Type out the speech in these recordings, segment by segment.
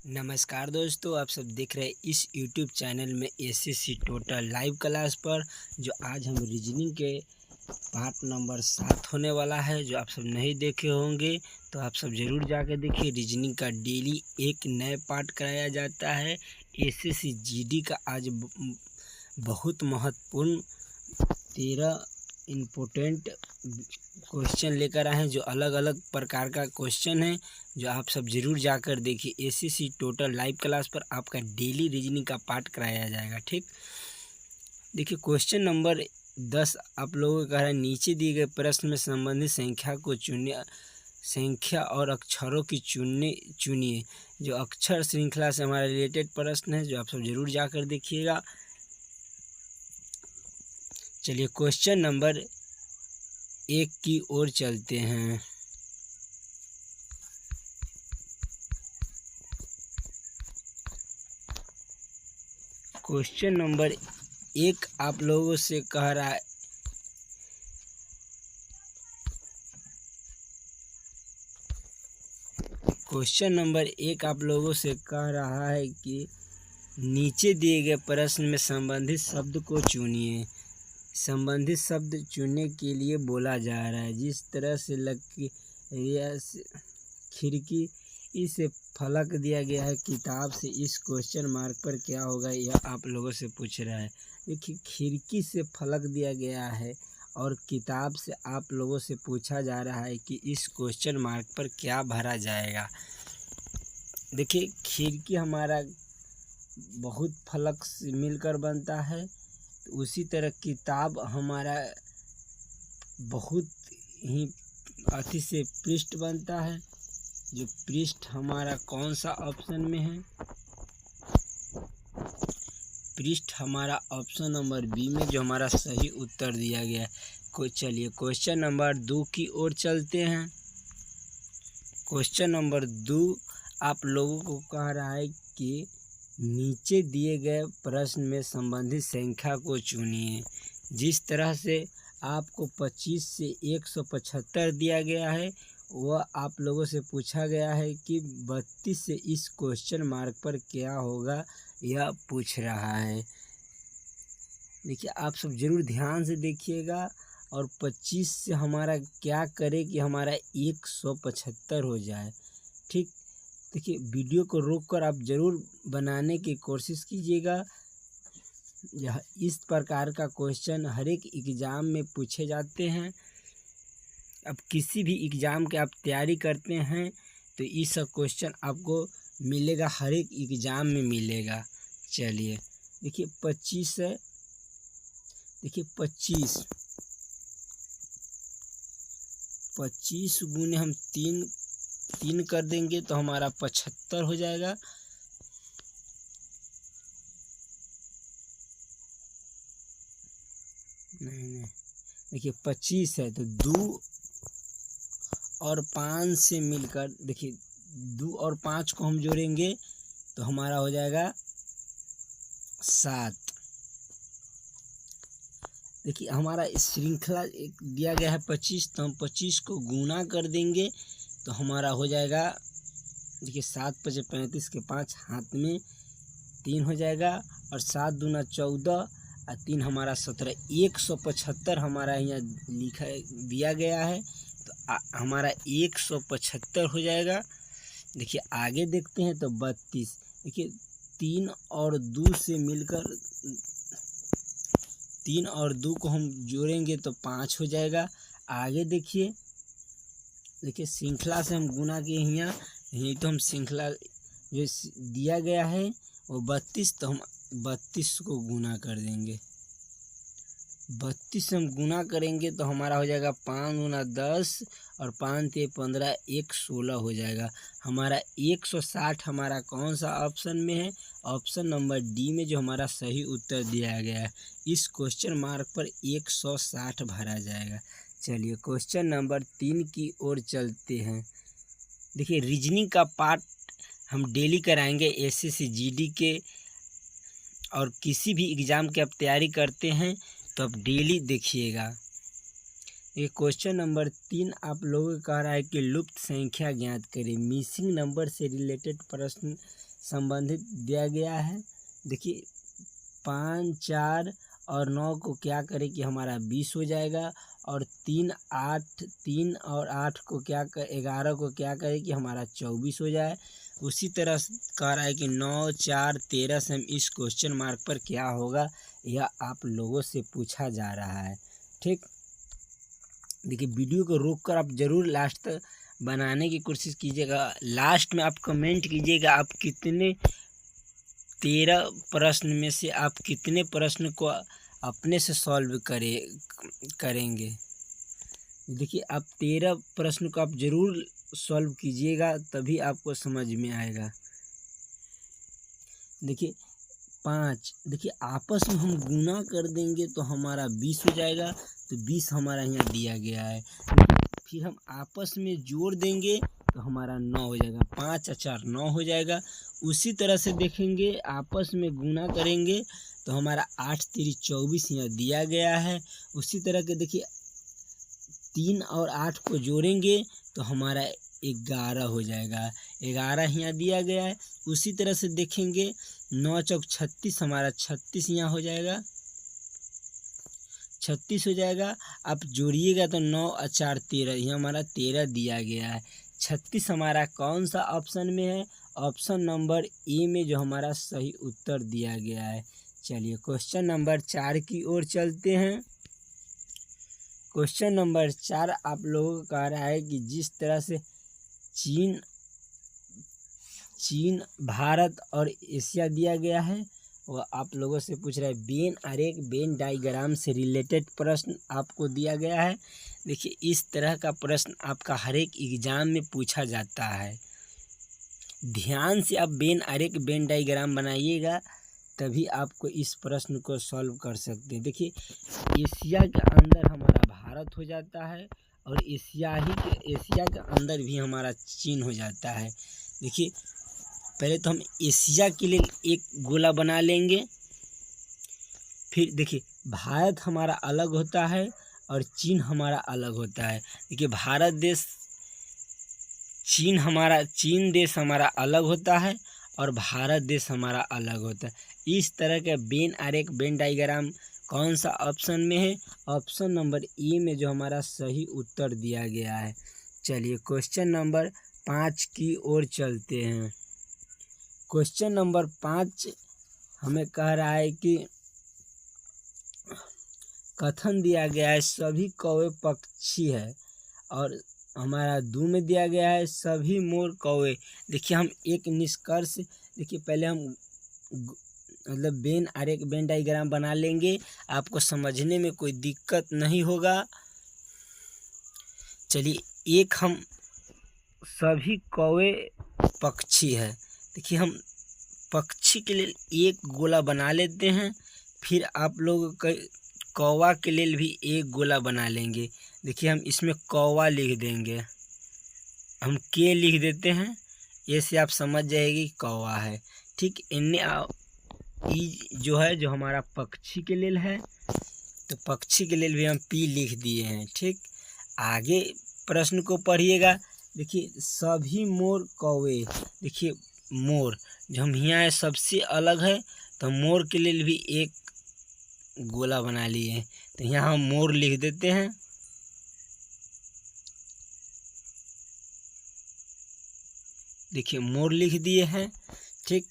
नमस्कार दोस्तों, आप सब देख रहे हैं इस YouTube चैनल में एसएससी टोटल लाइव क्लास पर। जो आज हम रीजनिंग के पार्ट नंबर 7 होने वाला है, जो आप सब नहीं देखे होंगे तो आप सब ज़रूर जाकर देखिए। रीजनिंग का डेली एक नए पार्ट कराया जाता है। एसएससी जीडी का आज बहुत महत्वपूर्ण 13 इम्पोर्टेंट क्वेश्चन लेकर आए हैं, जो अलग अलग प्रकार का क्वेश्चन है, जो आप सब ज़रूर जाकर देखिए। एसएससी टोटल लाइव क्लास पर आपका डेली रीजनिंग का पार्ट कराया जाएगा। ठीक, देखिए क्वेश्चन नंबर 10 आप लोगों का है, नीचे दिए गए प्रश्न में संबंधित संख्या को चुनिए। संख्या और अक्षरों की चुनिए। जो अक्षर श्रृंखला से हमारा रिलेटेड प्रश्न है, जो आप सब ज़रूर जाकर देखिएगा। चलिए क्वेश्चन नंबर 1 की ओर चलते हैं। क्वेश्चन नंबर 1 आप लोगों से कह रहा है, क्वेश्चन नंबर 1 आप लोगों से कह रहा है कि नीचे दिए गए प्रश्न में संबंधित शब्द को चुनिए। संबंधित शब्द चुनने के लिए बोला जा रहा है। जिस तरह से खिड़की इसे फलक दिया गया है किताब से, इस क्वेश्चन मार्क पर क्या होगा, यह आप लोगों से पूछ रहा है। देखिए खिड़की से फलक दिया गया है और किताब से आप लोगों से पूछा जा रहा है कि इस क्वेश्चन मार्क पर क्या भरा जाएगा। देखिए खिड़की हमारा बहुत फलक से मिलकर बनता है, तो उसी तरह किताब हमारा बहुत ही अति से पृष्ठ बनता है। जो पृष्ठ हमारा कौन सा ऑप्शन में है, पृष्ठ हमारा ऑप्शन नंबर बी में, जो हमारा सही उत्तर दिया गया है। चलिए क्वेश्चन नंबर 2 की ओर चलते हैं। क्वेश्चन नंबर 2 आप लोगों को कह रहा है कि नीचे दिए गए प्रश्न में संबंधित संख्या को चुनिए। जिस तरह से आपको 25 से 175 दिया गया है, वह आप लोगों से पूछा गया है कि 32 से इस क्वेश्चन मार्क पर क्या होगा, यह पूछ रहा है। देखिए आप सब ज़रूर ध्यान से देखिएगा और 25 से हमारा क्या करे कि हमारा 175 हो जाए। ठीक, देखिए वीडियो को रोककर आप ज़रूर बनाने की कोशिश कीजिएगा। यह इस प्रकार का क्वेश्चन हर एक एग्ज़ाम में पूछे जाते हैं। अब किसी भी एग्ज़ाम के आप तैयारी करते हैं तो ये सब क्वेश्चन आपको मिलेगा, हर एक एग्ज़ाम में मिलेगा। चलिए देखिए 25 है, देखिए 25 गुने हम तीन कर देंगे तो हमारा 75 हो जाएगा। नहीं, देखिए 25 है तो 2 और 5 से मिलकर, देखिए 2 और 5 को हम जोड़ेंगे तो हमारा हो जाएगा 7। देखिए हमारा श्रृंखला एक दिया गया है 25, तो हम 25 को गुना कर देंगे तो हमारा हो जाएगा, देखिए 7 × 5 = 35 के 5 हाथ में 3 हो जाएगा और 7 दूना 14 और 3 हमारा 17। 175 हमारा यहाँ लिखा दिया गया है, तो हमारा 175 हो जाएगा। देखिए आगे देखते हैं तो 32, देखिए 3 और 2 से मिलकर, 3 और 2 को हम जोड़ेंगे तो 5 हो जाएगा। आगे देखिए, देखिए श्रृंखला से हम गुना के यहाँ, यही तो हम श्रृंखला जो दिया गया है वो 32, तो हम 32 को गुना कर देंगे। 32 से हम गुना करेंगे तो हमारा हो जाएगा 5 × 10 और 5 × 15 116 हो जाएगा। हमारा 160 हमारा कौन सा ऑप्शन में है, ऑप्शन नंबर डी में, जो हमारा सही उत्तर दिया गया है। इस क्वेश्चन मार्क पर 160 भरा जाएगा। चलिए क्वेश्चन नंबर 3 की ओर चलते हैं। देखिए रीजनिंग का पार्ट हम डेली कराएंगे एसएससी जीडी के, और किसी भी एग्ज़ाम की आप तैयारी करते हैं तो आप डेली देखिएगा। ये क्वेश्चन नंबर 3 आप लोगों का कह रहा है कि लुप्त संख्या ज्ञात करें। मिसिंग नंबर से रिलेटेड प्रश्न संबंधित दिया गया है। देखिए 5, 4 और 9 को क्या करें कि हमारा 20 हो जाएगा, और 3 और 8 को 11 को क्या करें कि हमारा 24 हो जाए। उसी तरह कह रहा है कि 9, 4, 13 से हम इस क्वेश्चन मार्क पर क्या होगा, यह आप लोगों से पूछा जा रहा है। ठीक, देखिए वीडियो को रोककर आप ज़रूर लास्ट तक बनाने की कोशिश कीजिएगा। लास्ट में आप कमेंट कीजिएगा आप कितने 13 प्रश्न में से आप कितने प्रश्न को अपने से सॉल्व करेंगे। देखिए आप 13 प्रश्न को आप ज़रूर सॉल्व कीजिएगा, तभी आपको समझ में आएगा। देखिए 5, देखिए आपस में हम गुना कर देंगे तो हमारा 20 हो जाएगा, तो 20 हमारा यहाँ दिया गया है। फिर हम आपस में जोड़ देंगे तो हमारा 9 हो जाएगा, 5 और 4 9 हो जाएगा। उसी तरह से देखेंगे आपस में गुना करेंगे तो हमारा 8 3 24 यहाँ दिया गया है। उसी तरह के देखिए 3 और 8 को जोड़ेंगे तो हमारा 11 हो जाएगा, 11 यहाँ दिया गया है। उसी तरह से देखेंगे 9 चौक 36, हमारा 36 यहाँ हो जाएगा, 36 हो जाएगा। आप जोड़िएगा तो 9 और 4 13, यहाँ हमारा 13 दिया गया है। 36 हमारा कौन सा ऑप्शन में है? ऑप्शन नंबर ए में जो हमारा सही उत्तर दिया गया है। चलिए क्वेश्चन नंबर 4 की ओर चलते हैं। क्वेश्चन नंबर 4 आप लोगों को कह रहा है कि जिस तरह से चीन, भारत और एशिया दिया गया है, वह आप लोगों से पूछ रहा है। वेन आरेख, वेन डायग्राम से रिलेटेड प्रश्न आपको दिया गया है। देखिए इस तरह का प्रश्न आपका हर एक एग्जाम में पूछा जाता है। ध्यान से आप वेन आरेख, वेन डायग्राम बनाइएगा, तभी आपको इस प्रश्न को सॉल्व कर सकते हैं। देखिए एशिया के अंदर हमारा भारत हो जाता है, और एशिया के अंदर भी हमारा चीन हो जाता है। देखिए पहले तो हम एशिया के लिए एक गोला बना लेंगे, फिर देखिए भारत हमारा अलग होता है और चीन हमारा अलग होता है। देखिए भारत देश, चीन देश हमारा अलग होता है और भारत देश हमारा अलग होता है। इस तरह के वेन आरेख, वेन डायग्राम कौन सा ऑप्शन में है? ऑप्शन नंबर ए में जो हमारा सही उत्तर दिया गया है। चलिए क्वेश्चन नंबर 5 की ओर चलते हैं। क्वेश्चन नंबर 5 हमें कह रहा है कि कथन दिया गया है सभी कौवे पक्षी है, और हमारा 2 में दिया गया है सभी मोर कौवे। देखिए हम एक निष्कर्ष, देखिए पहले हम मतलब वेन आरेख, वेन डायग्राम बना लेंगे, आपको समझने में कोई दिक्कत नहीं होगा। चलिए एक हम सभी कौवे पक्षी है, देखिए हम पक्षी के लिए एक गोला बना लेते हैं, फिर आप लोग कौवा के लिए भी एक गोला बना लेंगे। देखिए हम इसमें कौवा लिख देंगे, हम के लिख देते हैं, ऐसे आप समझ जाएगी कौवा है। ठीक, ई जो है जो हमारा पक्षी के लिए है, तो पक्षी के लिए भी हम पी लिख दिए हैं। ठीक, आगे प्रश्न को पढ़िएगा। देखिए सभी मोर कौवे, देखिए मोर जो हम यहाँ है सबसे अलग है, तो मोर के लिए भी एक गोला बना लिए हैं, तो यहाँ हम मोर लिख देते हैं। देखिए मोर लिख दिए हैं। ठीक,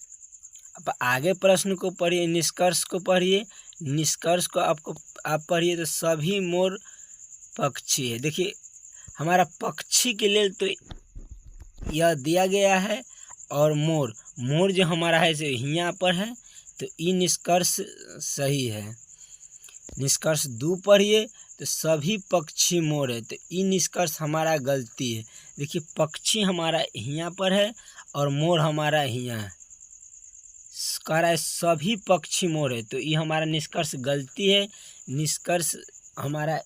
अब आगे प्रश्न को पढ़िए, निष्कर्ष को पढ़िए। निष्कर्ष को आप पढ़िए तो सभी मोर पक्षी है। देखिए हमारा पक्षी के लिए तो यह दिया गया है, और मोर जो हमारा है जो यहाँ पर है, तो ये निष्कर्ष सही है। निष्कर्ष 2 पढ़िए तो सभी पक्षी मोर है, तो ये निष्कर्ष हमारा गलती है। देखिए पक्षी हमारा यहाँ पर है और मोर हमारा यहाँ कह रहा है सभी पक्षी मोर है, तो ये हमारा निष्कर्ष गलती है। निष्कर्ष हमारा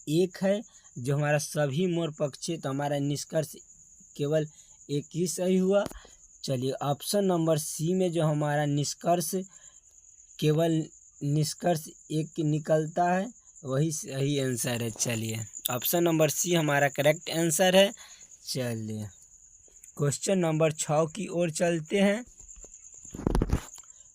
1 है जो हमारा सभी मोर पक्षी है, तो हमारा निष्कर्ष केवल 1 ही सही हुआ। चलिए ऑप्शन नंबर सी में जो हमारा निष्कर्ष केवल निष्कर्ष 1 निकलता है, वही सही आंसर है। चलिए ऑप्शन नंबर सी हमारा करेक्ट आंसर है। चलिए क्वेश्चन नंबर 6 की ओर चलते हैं।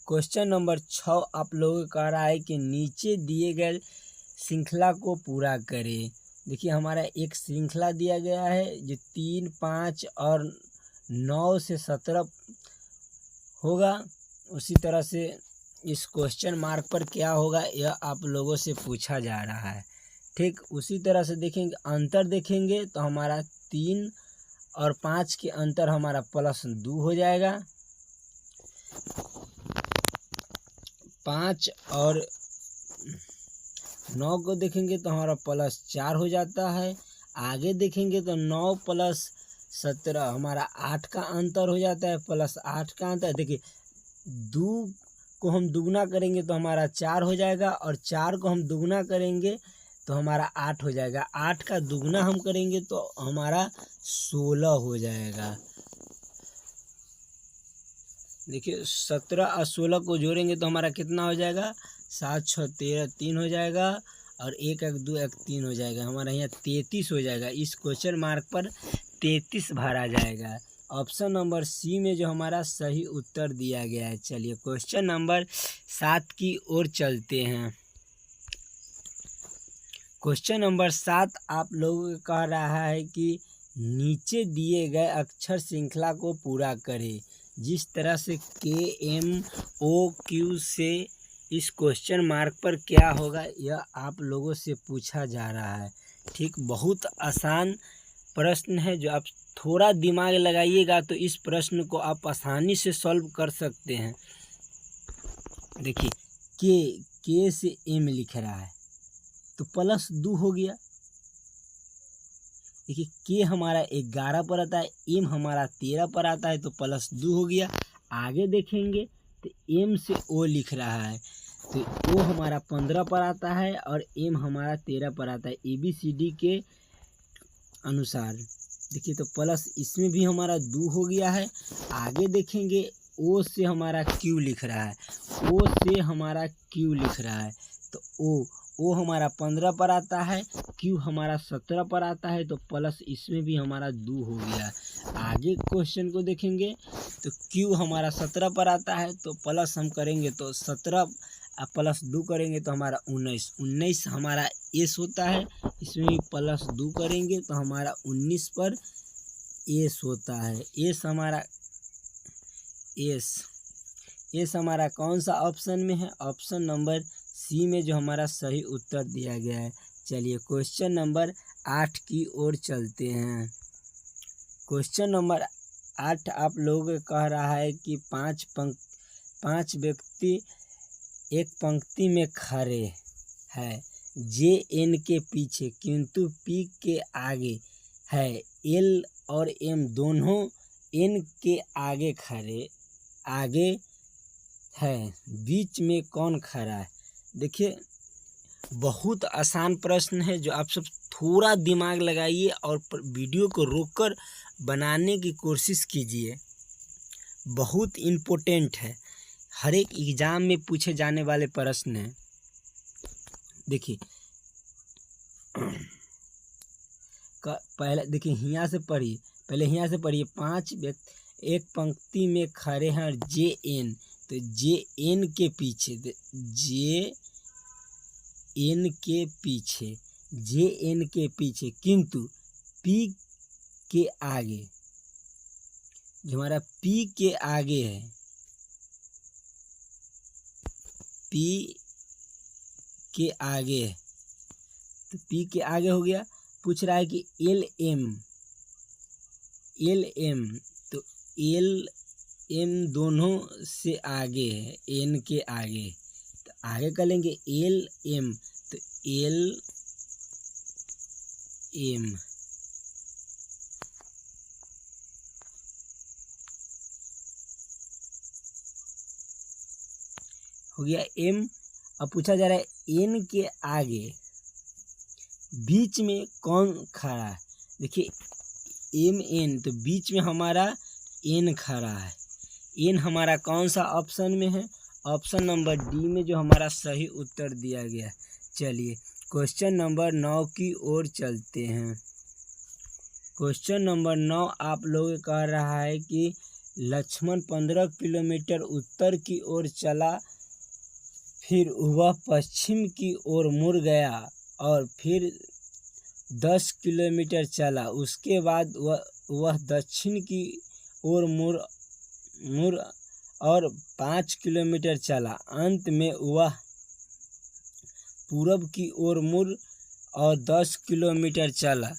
क्वेश्चन नंबर 6 आप लोगों का कह रहा है कि नीचे दिए गए श्रृंखला को पूरा करें। देखिए हमारा एक श्रृंखला दिया गया है जो 3, 5 और 9 से 17 होगा। उसी तरह से इस क्वेश्चन मार्क पर क्या होगा यह आप लोगों से पूछा जा रहा है। ठीक उसी तरह से देखेंगे, अंतर देखेंगे तो हमारा 3 और 5 के अंतर हमारा +2 हो जाएगा। 5 और 9 को देखेंगे तो हमारा +4 हो जाता है। आगे देखेंगे तो 9 + 17 हमारा 8 का अंतर हो जाता है, +8 का अंतर। देखिए 2 को हम दुगना करेंगे तो हमारा 4 हो जाएगा और 4 को हम दुगना करेंगे तो हमारा 8 हो जाएगा। 8 का दुगना हम करेंगे तो हमारा 16 हो जाएगा। देखिए 17 और 16 को जोड़ेंगे तो हमारा कितना हो जाएगा, 7, 6, 13, 3 हो जाएगा और 1, 1, 2, 1, 3 हो जाएगा। हमारा यहाँ 33 हो जाएगा। इस क्वेश्चन मार्क पर 33 भरा जाएगा। ऑप्शन नंबर सी में जो हमारा सही उत्तर दिया गया है। चलिए क्वेश्चन नंबर 7 की ओर चलते हैं। क्वेश्चन नंबर 7 आप लोगों को कह रहा है कि नीचे दिए गए अक्षर श्रृंखला को पूरा करें। जिस तरह से KMOQ से इस क्वेश्चन मार्क पर क्या होगा यह आप लोगों से पूछा जा रहा है। ठीक बहुत आसान प्रश्न है, जो आप थोड़ा दिमाग लगाइएगा तो इस प्रश्न को आप आसानी से सॉल्व कर सकते हैं। देखिए के से M लिख रहा है तो +2 हो गया। देखिए के हमारा 11 पर आता है, M हमारा 13 पर आता है तो +2 हो गया। आगे देखेंगे तो M से O लिख रहा है तो O हमारा 15 पर आता है और M हमारा 13 पर आता है ABCD के अनुसार। देखिए तो प्लस इसमें भी हमारा 2 हो गया है। आगे देखेंगे O से हमारा Q लिख रहा है, O से हमारा Q लिख रहा है तो O हमारा 15 पर आता है, Q हमारा 17 पर आता है तो प्लस इसमें भी हमारा 2 हो गया। आगे क्वेश्चन को देखेंगे तो Q हमारा 17 पर आता है तो प्लस हम करेंगे तो 17 +2 करेंगे तो हमारा 19 हमारा S होता है। इसमें भी +2 करेंगे तो हमारा 19 पर S होता है। S हमारा कौन सा ऑप्शन में है, ऑप्शन नंबर सी में जो हमारा सही उत्तर दिया गया है। चलिए क्वेश्चन नंबर 8 की ओर चलते हैं। क्वेश्चन नंबर 8 आप लोगों को कह रहा है कि 5 व्यक्ति एक पंक्ति में खड़े हैं JN के पीछे, किंतु P के आगे है। L और M दोनों N के आगे है, बीच में कौन खड़ा है। देखिए बहुत आसान प्रश्न है, जो आप सब थोड़ा दिमाग लगाइए और वीडियो को रोककर बनाने की कोशिश कीजिए। बहुत इम्पोर्टेंट है, हर एक एग्ज़ाम में पूछे जाने वाले प्रश्न हैं। देखिए पहले देखिए यहाँ से पढ़िए, पहले यहाँ से पढ़िए। 5 व्यक्ति एक पंक्ति में खड़े हैं JN, तो JN के पीछे किंतु P के आगे, जो हमारा P के आगे है, P के आगे है तो P के आगे हो गया। पूछ रहा है कि LM तो LM दोनों से आगे है, N के आगे, तो आगे कर लेंगे LM तो LM हो गया M। अब पूछा जा रहा है N के आगे बीच में कौन खड़ा है। देखिए MN तो बीच में हमारा N खड़ा है। N हमारा कौन सा ऑप्शन में है, ऑप्शन नंबर डी में जो हमारा सही उत्तर दिया गया है। चलिए क्वेश्चन नंबर 9 की ओर चलते हैं। क्वेश्चन नंबर 9 आप लोग कह रहा है कि लक्ष्मण 15 किलोमीटर उत्तर की ओर चला, फिर वह पश्चिम की ओर मुड़ गया और फिर 10 किलोमीटर चला। उसके बाद वह दक्षिण की ओर मुड़ और 5 किलोमीटर चला। अंत में वह पूरब की ओर मुड़ और 10 किलोमीटर चला।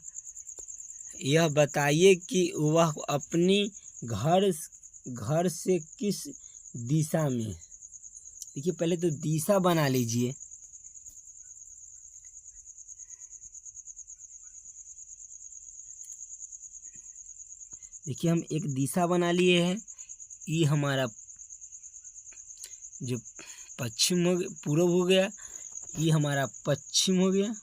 यह बताइए कि वह अपनी घर से किस दिशा में। देखिए पहले तो दिशा बना लीजिए। देखिए हम एक दिशा बना लिए हैं। ये हमारा जो पश्चिम हो गया, पूरब हो गया। ये हमारा पश्चिम हो गया।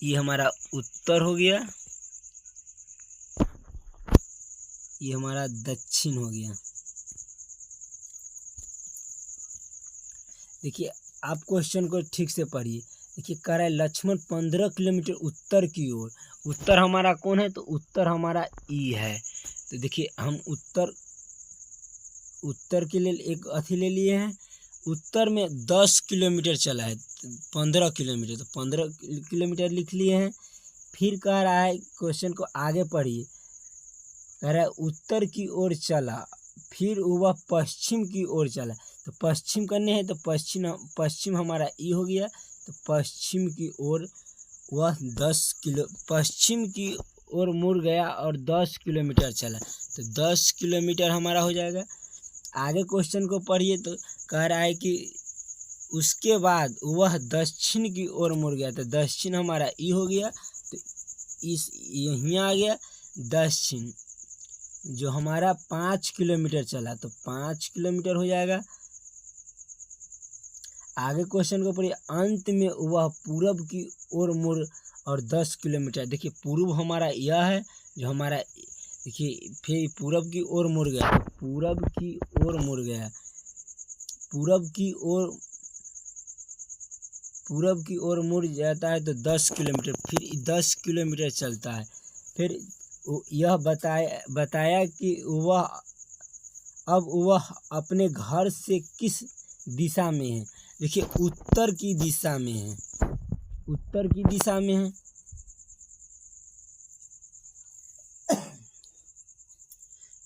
ये हमारा उत्तर हो गया। ये हमारा दक्षिण हो गया। देखिए आप क्वेश्चन को ठीक से पढ़िए। देखिए कह रहा है लक्ष्मण 15 किलोमीटर उत्तर की ओर। उत्तर हमारा कौन है? तो उत्तर हमारा ई है। तो देखिए हम उत्तर के लिए एक अथी ले लिए हैं। उत्तर में 10 किलोमीटर चला है, 15 किलोमीटर, तो 15 किलोमीटर लिख लिए हैं। फिर कह रहा है क्वेश्चन को आगे पढ़िए। कह रहा है उत्तर की ओर चला, फिर वह पश्चिम की ओर चला। तो पश्चिम करने हैं तो पश्चिम हमारा ई हो गया। तो पश्चिम की ओर वह पश्चिम की ओर मुड़ गया और 10 किलोमीटर चला। तो 10 किलोमीटर हमारा हो जाएगा। आगे क्वेश्चन को पढ़िए तो कह रहा है कि उसके बाद वह दक्षिण की ओर मुड़ गया। तो दक्षिण हमारा ई हो गया। तो यहीं आ गया दक्षिण, जो हमारा 5 किलोमीटर चला। तो 5 किलोमीटर हो जाएगा। आगे क्वेश्चन को पढ़िए। अंत में वह पूरब की ओर मुड़ और 10 किलोमीटर। देखिए पूर्व हमारा यह है, जो हमारा देखिए फिर पूरब की ओर मुड़ गया। तो पूरब की ओर मुड़ गया। पूरब की ओर मुड़ जाता है तो 10 किलोमीटर, फिर 10 किलोमीटर चलता है। फिर यह बताया कि वह अपने घर से किस दिशा में है। देखिए उत्तर की दिशा में है। उत्तर की दिशा में है।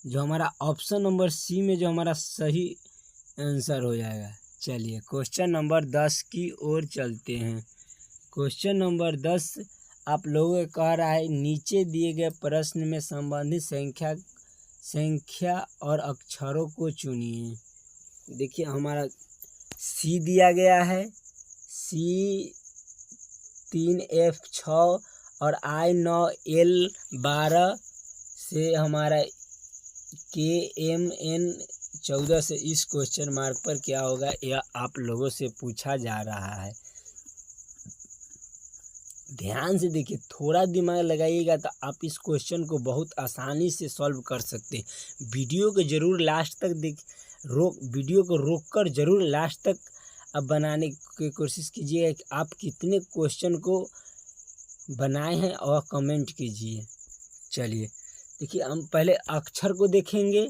जो हमारा ऑप्शन नंबर सी में जो हमारा सही आंसर हो जाएगा। चलिए क्वेश्चन नंबर 10 की ओर चलते हैं। क्वेश्चन नंबर 10 आप लोगों को कह रहा है नीचे दिए गए प्रश्न में संबंधित संख्या और अक्षरों को चुनिए। देखिए हमारा सी दिया गया है। सी 3F 6 और I 9 L 12 से हमारा KMN 14 से इस क्वेश्चन मार्क पर क्या होगा, यह आप लोगों से पूछा जा रहा है। ध्यान से देखिए, थोड़ा दिमाग लगाइएगा तो आप इस क्वेश्चन को बहुत आसानी से सॉल्व कर सकते हैं। वीडियो को जरूर लास्ट तक वीडियो को रोककर जरूर लास्ट तक अब बनाने की कोशिश कीजिए कि आप कितने क्वेश्चन को बनाए हैं और कमेंट कीजिए। चलिए देखिए हम पहले अक्षर को देखेंगे।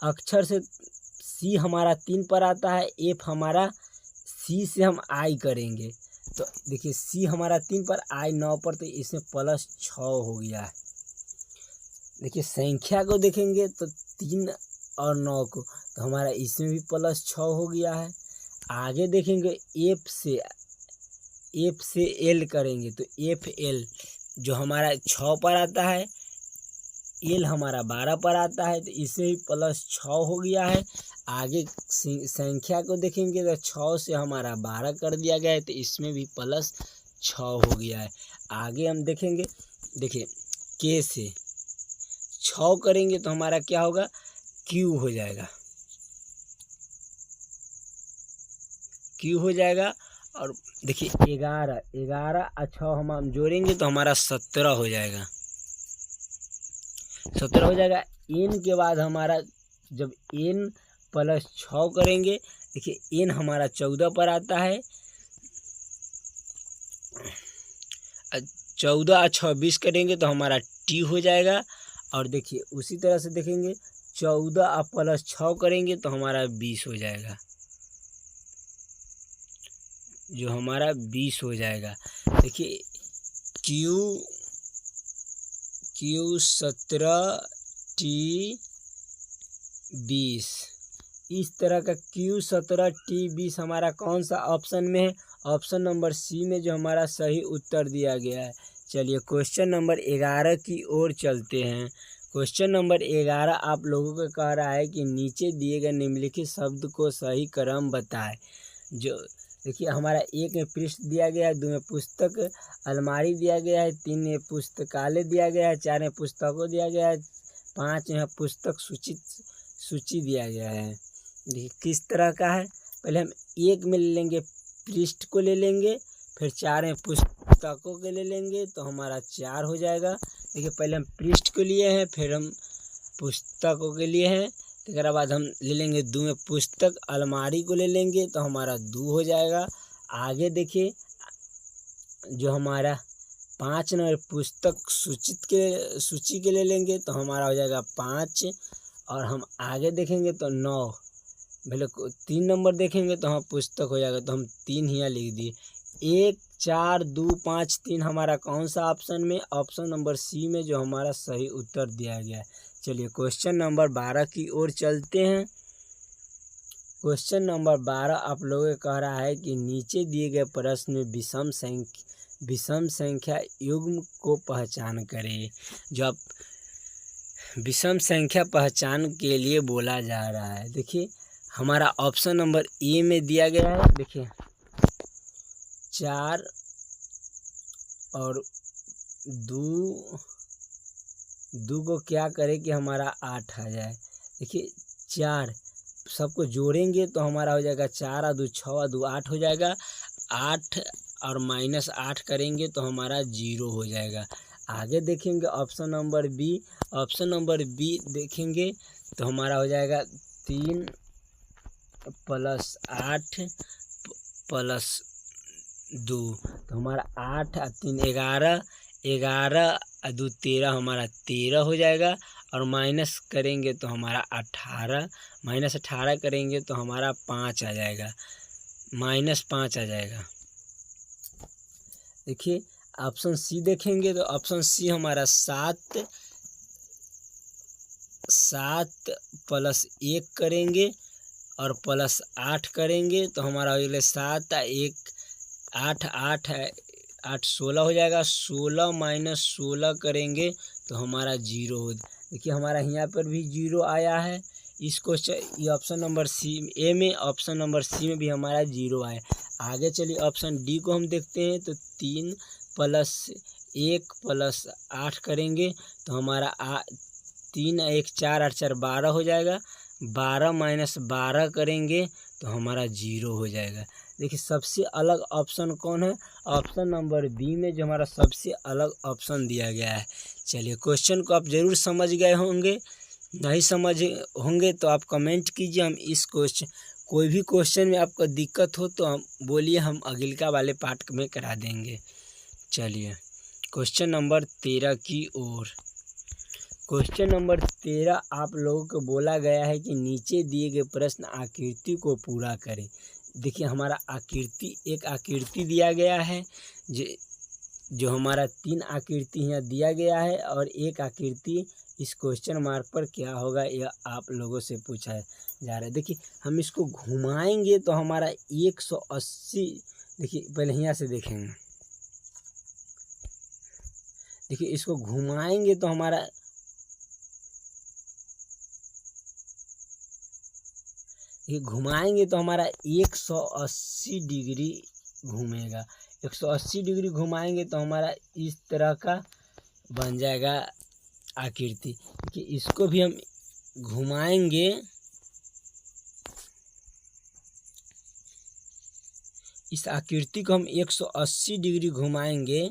अक्षर से सी हमारा 3 पर आता है। एफ हमारा सी से हम आई करेंगे। तो देखिए सी हमारा 3 पर, आई 9 पर, तो इसमें +6 हो गया है। देखिए संख्या को देखेंगे तो 3 और 9 को, तो हमारा इसमें भी +6 हो गया है। आगे देखेंगे एफ से एल करेंगे तो एफ एल जो हमारा 6 पर आता है, एल हमारा 12 पर आता है, तो इसमें भी +6 हो गया है। आगे संख्या को देखेंगे तो 6 से हमारा 12 कर दिया गया है, तो इसमें भी +6 हो गया है। आगे हम देखेंगे, देखिए के से 6 करेंगे तो हमारा क्या होगा, क्यू हो जाएगा। क्यू हो जाएगा। और देखिए 11 और 6 हम जोड़ेंगे तो हमारा 17 हो जाएगा। 17 हो जाएगा। एन के बाद हमारा जब एन प्लस 6 करेंगे, देखिए n हमारा 14 पर आता है। 14 और 6 20 करेंगे तो हमारा t हो जाएगा। और देखिए उसी तरह से देखेंगे 14 और प्लस 6 करेंगे तो हमारा 20 हो जाएगा, जो हमारा 20 हो जाएगा। देखिए Q 17 T 20, इस तरह का Q 17 T 20 हमारा कौन सा ऑप्शन में है? ऑप्शन नंबर सी में, जो हमारा सही उत्तर दिया गया है। चलिए क्वेश्चन नंबर 11 की ओर चलते हैं। क्वेश्चन नंबर 11 आप लोगों को कह रहा है कि नीचे दिए गए निम्नलिखित शब्द को सही क्रम बताएं। जो देखिए हमारा 1 में पृष्ठ दिया गया है, 2 में पुस्तक अलमारी दिया गया है, 3 में पुस्तकालय दिया गया है, 4 में पुस्तकों दिया गया है, 5 में पुस्तक सूची दिया गया है। देखिए किस तरह का है, पहले हम 1 में ले लेंगे, पृष्ठ को ले लेंगे, फिर 4 में पुस्तकों के ले लेंगे तो हमारा 4 हो जाएगा। देखिए पहले हम पृष्ठ को लिए हैं, फिर हम पुस्तकों के लिए हैं, उसके बाद हम ले लेंगे 2 में पुस्तक अलमारी को ले लेंगे तो हमारा 2 हो जाएगा। आगे देखिए जो हमारा 5 नंबर पुस्तक सूची के ले लेंगे तो हमारा हो जाएगा 5। और हम आगे देखेंगे तो 9, पहले 3 नंबर देखेंगे तो हम पुस्तक हो जाएगा, तो हम 3 यहाँ लिख दिए। 1 4 2 5 3 हमारा कौन सा ऑप्शन में? ऑप्शन नंबर सी में, जो हमारा सही उत्तर दिया गया है। चलिए क्वेश्चन नंबर 12 की ओर चलते हैं। क्वेश्चन नंबर 12 आप लोगों को कह रहा है कि नीचे दिए गए प्रश्न में विषम संख्या युग्म को पहचान करें। जो आप विषम संख्या पहचान के लिए बोला जा रहा है, देखिए हमारा ऑप्शन नंबर ए में दिया गया है। देखिए 4 और 2 को क्या करें कि हमारा 8 आ जाए। देखिए 4 सबको जोड़ेंगे तो हमारा हो जाएगा 4 और 2 6 और 2 8 हो जाएगा। 8 और -8 करेंगे तो हमारा 0 हो जाएगा। आगे देखेंगे option number B. Option number B देखेंगे तो हमारा हो जाएगा 3 + 8 + 2, तो हमारा 8 और 3 11, 11 और 2 13, हमारा 13 हो जाएगा। और माइनस करेंगे तो हमारा 18, -18 करेंगे तो हमारा 5 आ जाएगा, -5 आ जाएगा। देखिए ऑप्शन सी देखेंगे तो ऑप्शन सी हमारा 7 + 1 करेंगे और +8 करेंगे तो हमारा हो जाएगा 7 और 1 8 8 है, 8 16 हो जाएगा। 16 - 16 करेंगे तो हमारा 0 हो। देखिए हमारा यहाँ पर भी 0 आया है। इस क्वेश्चन ये ऑप्शन नंबर सी ए में, ऑप्शन नंबर सी में भी हमारा 0 आया। आगे चलिए ऑप्शन डी को हम देखते हैं तो 3 + 1 + 8 करेंगे तो हमारा 3 1 4 8 4 12 हो जाएगा। 12 - 12 करेंगे तो हमारा 0 हो जाएगा। देखिए सबसे अलग ऑप्शन कौन है? ऑप्शन नंबर बी में, जो हमारा सबसे अलग ऑप्शन दिया गया है। चलिए क्वेश्चन को आप ज़रूर समझ गए होंगे, नहीं समझ होंगे तो आप कमेंट कीजिए। हम इस क्वेश्चन कोई भी क्वेश्चन में आपको दिक्कत हो तो हम बोलिए, हम अगलिका वाले पार्ट में करा देंगे। चलिए क्वेश्चन नंबर 13 की ओर। क्वेश्चन नंबर 13 आप लोगों को बोला गया है कि नीचे दिए गए प्रश्न आकृति को पूरा करें। देखिए हमारा एक आकृति दिया गया है, जो हमारा 3 आकृति यहाँ दिया गया है और एक आकृति इस क्वेश्चन मार्क पर क्या होगा यह आप लोगों से पूछा जा रहा है। देखिए हम इसको घुमाएंगे तो हमारा 180, देखिए पहले यहाँ से देखेंगे, देखिए इसको घुमाएंगे तो हमारा ये घुमाएंगे तो हमारा 180 डिग्री घूमेगा। 180 डिग्री घुमाएंगे तो हमारा इस तरह का बन जाएगा आकृति। कि इसको भी हम घुमाएंगे, इस आकृति को हम 180 डिग्री घुमाएंगे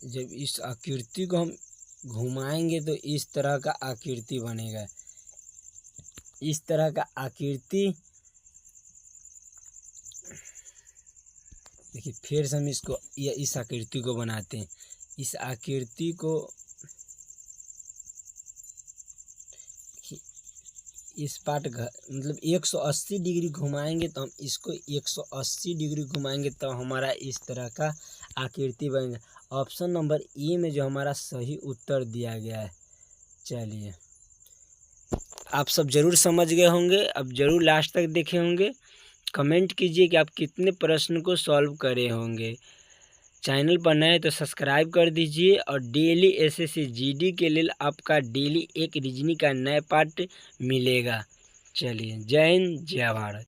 जब इस आकृति को हम घुमाएंगे तो इस तरह का आकृति बनेगा। इस तरह का आकृति देखिए, फिर से हम इसको इस आकृति को बनाते हैं। इस आकृति को इस पार्ट मतलब 180 डिग्री घुमाएंगे तो हम इसको 180 डिग्री घुमाएंगे तो हमारा इस तरह का आकृति बनेगा। ऑप्शन नंबर ए में जो हमारा सही उत्तर दिया गया है। चलिए, आप सब ज़रूर समझ गए होंगे, अब ज़रूर लास्ट तक देखे होंगे। कमेंट कीजिए कि आप कितने प्रश्न को सॉल्व करे होंगे। चैनल पर नए तो सब्सक्राइब कर दीजिए और डेली एसएससी जीडी के लिए आपका डेली एक रीजनिंग का नया पार्ट मिलेगा। चलिए, जय हिंद, जय भारत।